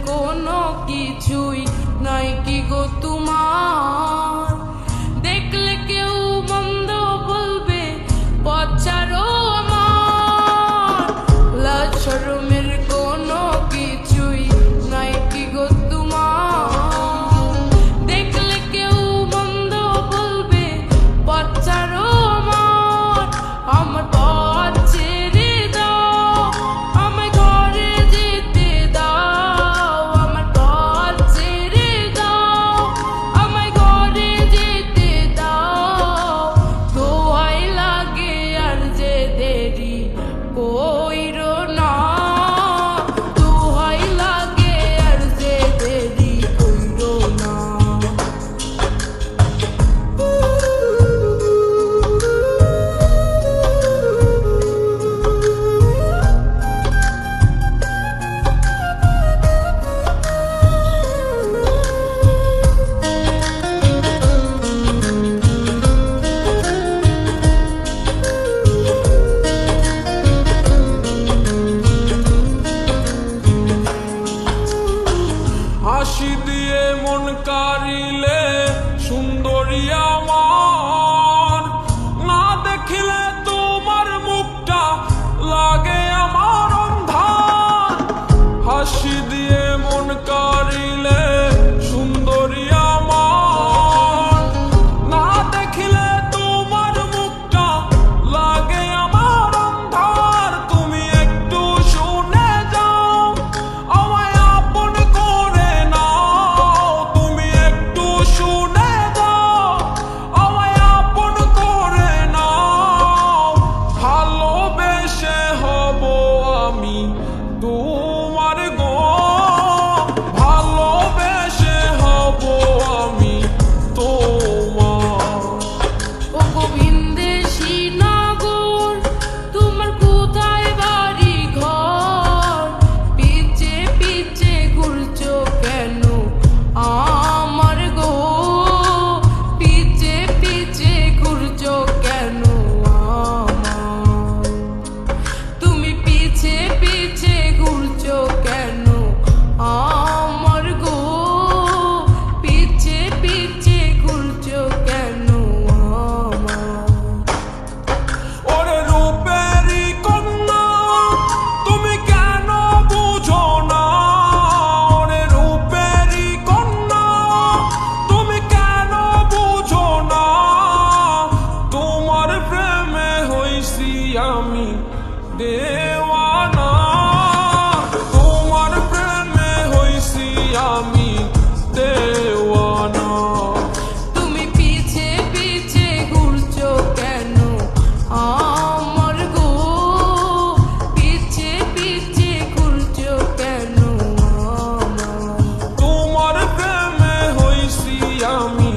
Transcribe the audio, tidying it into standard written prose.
কোনো কিছুই নাই কি গো তোমার? দেখলে কেউ মন্দ বলবে পথ ছাড়ো আমার। লাজ শরমের কোনো কিছুই নাই কি গো তোমার? দেখলে কেউ মন্দ বলবে পথ ছাড়ো আমার। আমার পথ ছেড়ে দাও, আমায় ঘরে যেতে দাও। আমার পথ ছেড়ে দাও, আমায় ঘরে যেতে দাও। দোহাই লাগে আর যে দেরি কইরো না। দোহাই লাগে আর যে দেরি কইরো না। হাসি দিয়ে মন কারিলে সুন্দরী আমার, না দেখিলে তোমার মুখটা লাগে আমার অন্ধার। হাসি দিয়ে মন কারিলে সুন্দরী আমার, না দেখিলে তোমার মুখটা লাগে আমার অন্ধার। তুমি একটু শুনে যাও, আমায় আপন করে নাও। তুমি একটু শুনে যাও, আমায় আপন করে নাও। ভালোবেসে হব আমি তোমার গো, ভালোবেসে হব আমি তোমার। ও গোবিন্দেশী নগর, তোমার কোথায় বাড়ি ঘর? পিছে পিছে ঘুরছো কেন আমার গো? পিছে পিছে ঘুরছো কেন আমার? তুমি পিছে পিছে ঘুরছো কেন আমার গো? পিছে পিছে ঘুরছো কেন আমার? ওরে রূপেরই কন্যা, তুমি কেন বুঝো না? ওরে রূপেরই কন্যা, তুমি কেন বুঝো না? তোমার প্রেমে হইছি আমি দেওয়ানা। তোমার প্রেমে হইছি আমি দেওয়ানা। তুমি পিছে পিছে ঘুরছো কেন আমার গো? পিছে পিছে ঘুরছো কেন আমার? তোমার প্রেমে হইছি আমি